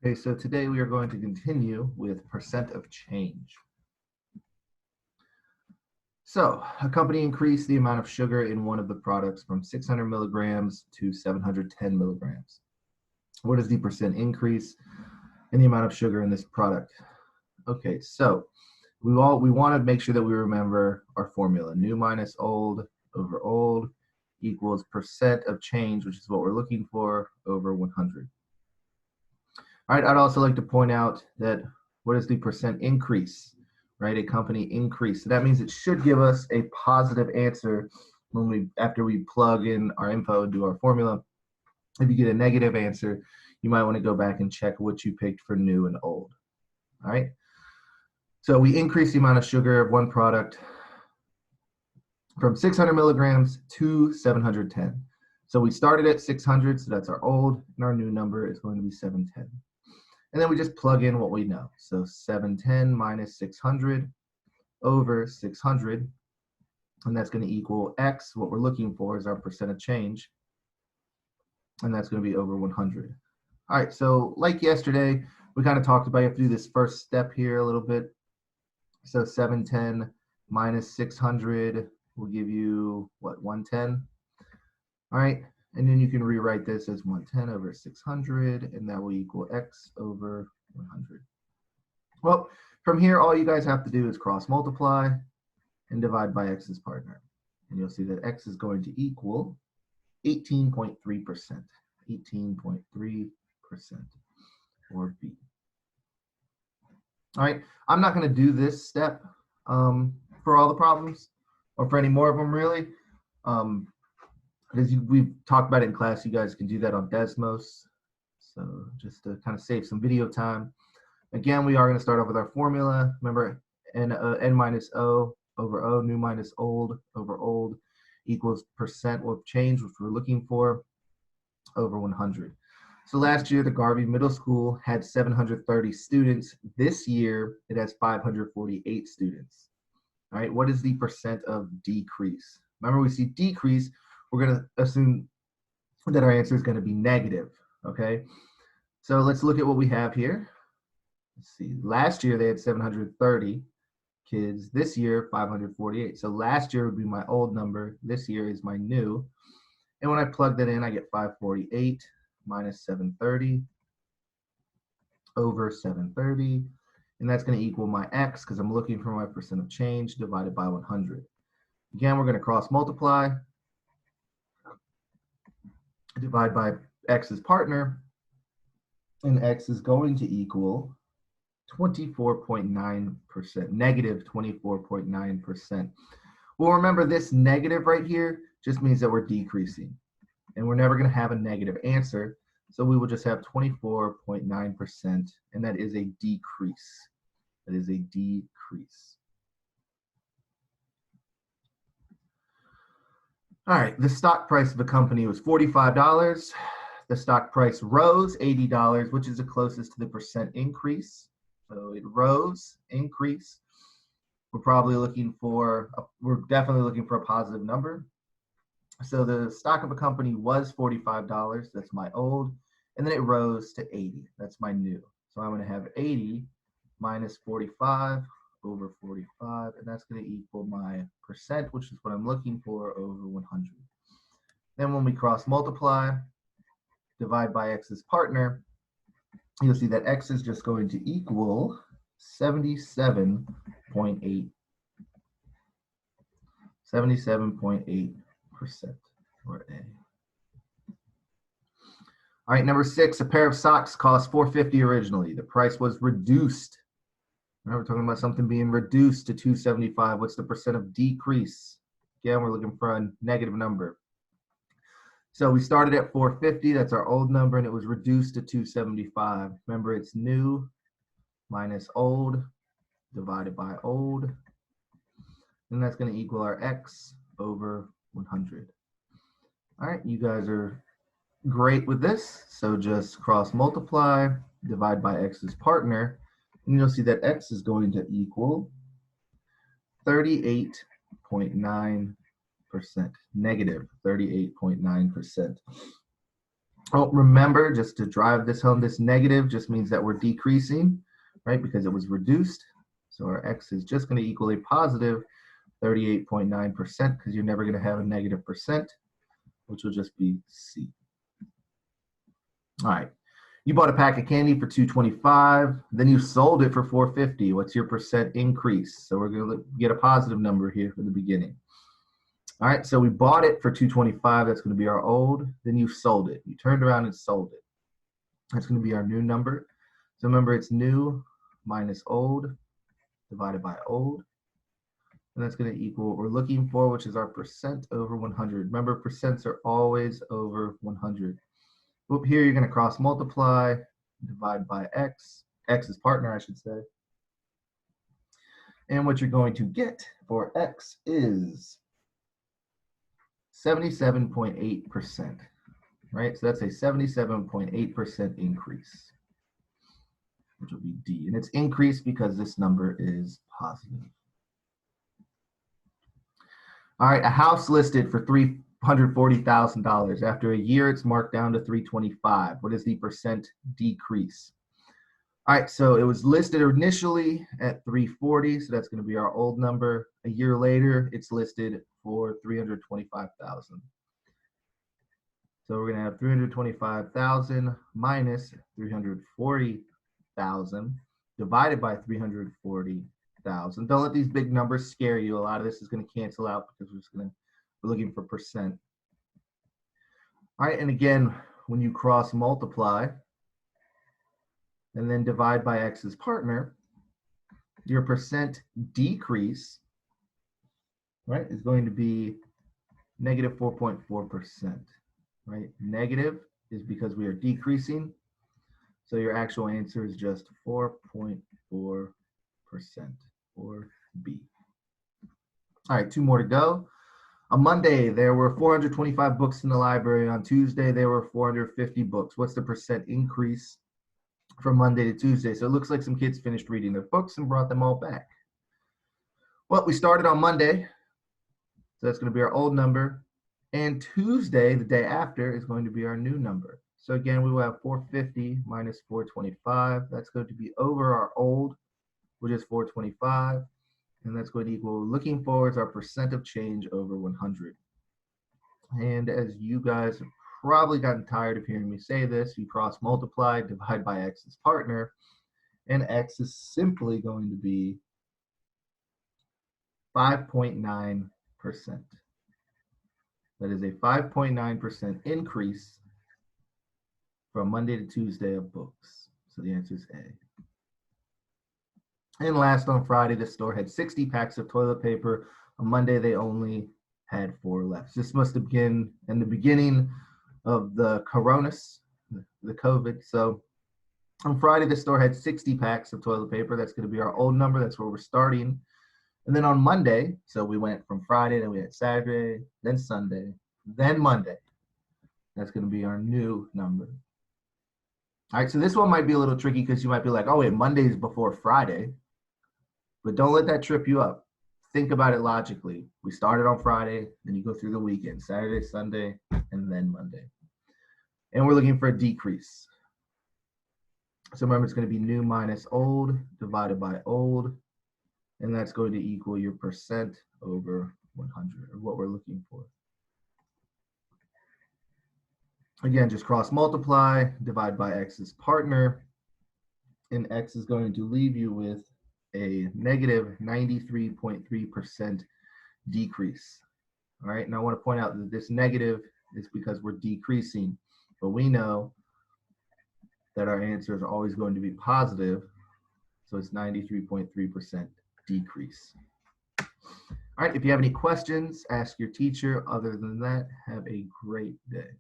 Okay, so today we are going to continue with percent of change. So a company increased the amount of sugar in one of the products from 600 milligrams to 710 milligrams. What is the percent increase in the amount of sugar in this product? Okay, so we want to make sure that we remember our formula. New minus old over old equals percent of change, which is what we're looking for, over 100. All right, I'd also like to point out that what is the percent increase, right? A company increase. So that means it should give us a positive answer after we plug in our info and do our formula. If you get a negative answer, you might want to go back and check what you picked for new and old. All right. So we increase the amount of sugar of one product from 600 milligrams to 710. So we started at 600, so that's our old, and our new number is going to be 710. And then we just plug in what we know. So 710 minus 600 over 600, and that's going to equal X. What we're looking for is our percent of change, and that's going to be over 100. All right, so like yesterday, we kind of talked about you have to do this first step here a little bit. So 710 minus 600 will give you, what, 110? All right, and then you can rewrite this as 110 over 600, and that will equal X over 100. Well, from here, all you guys have to do is cross multiply and divide by X's partner. And you'll see that X is going to equal 18.3%, 18.3%, or B. All right, I'm not going to do this step for all the problems, or for any more of them, really. As we've talked about it in class, you guys can do that on Desmos. So just to kind of save some video time. Again, we are going to start off with our formula. Remember, n minus O over O, new minus old over old, equals percent of change, which we're looking for, over 100. So last year, the Garvey Middle School had 730 students. This year, it has 548 students. All right, what is the percent of decrease? Remember, we see decrease, we're going to assume that our answer is going to be negative, okay? So let's look at what we have here. Let's see, last year they had 730 kids. This year, 548. So last year would be my old number. This year is my new. And when I plug that in, I get 548 minus 730 over 730. And that's going to equal my X, because I'm looking for my percent of change, divided by 100. Again, we're going to cross multiply, divide by X's partner, and X is going to equal 24.9%, negative 24.9%. Well, remember, this negative right here just means that we're decreasing, and we're never going to have a negative answer, so we will just have 24.9%, and that is a decrease. That is a decrease. All right, the stock price of the company was $45. The stock price rose $80, which is the closest to the percent increase. So it rose, increase. We're definitely looking for a positive number. So the stock of a company was $45. That's my old. And then it rose to 80. That's my new. So I'm going to have 80 minus 45 over 45, and that's going to equal my percent, which is what I'm looking for, over 100. Then when we cross multiply, divide by X's partner, you'll see that X is just going to equal 77.8. 77.8%, or A. All right, number 6, a pair of socks cost $450 originally. The price was reduced. Now we're talking about something being reduced to $275. What's the percent of decrease? Again, we're looking for a negative number. So we started at $450. That's our old number, and it was reduced to $275. Remember, it's new minus old divided by old. And that's going to equal our X over 100. All right, you guys are great with this. So just cross multiply, divide by X's partner, and you'll see that X is going to equal 38.9%, negative 38.9%. Oh, remember, just to drive this home, this negative just means that we're decreasing, right? Because it was reduced. So our x is just going to equal a positive 38.9% because you're never going to have a negative percent, which will just be C. All right. You bought a pack of candy for $2.25, then you sold it for $4.50. What's your percent increase? So we're going to get a positive number here for the beginning. All right, so we bought it for $2.25. That's going to be our old. Then you sold it. You turned around and sold it. That's going to be our new number. So remember, it's new minus old divided by old. And that's going to equal what we're looking for, which is our percent over 100. Remember, percents are always over 100. Oop, here you're going to cross multiply, divide by x. X is partner, I should say. And what you're going to get for x is 77.8%, right? So that's a 77.8% increase, which will be D. And it's increased because this number is positive. All right, a house listed for $340,000. After a year, it's marked down to $325,000. What is the percent decrease? All right, so it was listed initially at $340,000, so that's going to be our old number. A year later, it's listed for $325,000. So we're going to have $325,000 minus $340,000 divided by $340,000. Don't let these big numbers scare you. A lot of this is going to cancel out because we're looking for percent. All right, and again, when you cross multiply and then divide by x's partner, your percent decrease, right, is going to be negative 4.4%, right? Negative is because we are decreasing, so your actual answer is just 4.4%, or B. All right, 2 more to go. On Monday, there were 425 books in the library. On Tuesday, there were 450 books. What's the percent increase from Monday to Tuesday? So it looks like some kids finished reading their books and brought them all back. Well, we started on Monday, so that's going to be our old number. And Tuesday, the day after, is going to be our new number. So again, we will have 450 minus 425. That's going to be over our old, which is 425. And that's going to equal, looking forward, is our percent of change over 100. And as you guys have probably gotten tired of hearing me say this, you cross multiply, divide by x's partner, and x is simply going to be 5.9%. That is a 5.9% increase from Monday to Tuesday of books. So the answer is A. And last, on Friday, the store had 60 packs of toilet paper. On Monday, they only had 4 left. This must have been in the beginning of the coronas, the COVID. So on Friday, the store had 60 packs of toilet paper. That's going to be our old number. That's where we're starting. And then on Monday, so we went from Friday, then we had Saturday, then Sunday, then Monday. That's going to be our new number. All right, so this one might be a little tricky because you might be like, oh, wait, Monday's before Friday. But don't let that trip you up. Think about it logically. We started on Friday, then you go through the weekend, Saturday, Sunday, and then Monday. And we're looking for a decrease. So remember, it's going to be new minus old divided by old. And that's going to equal your percent over 100, or what we're looking for. Again, just cross multiply, divide by x's partner, and x is going to leave you with a negative 93.3% decrease. All right, and I want to point out that this negative is because we're decreasing, but we know that our answer is always going to be positive, so it's 93.3% decrease. All right, if you have any questions, ask your teacher. Other than that, have a great day.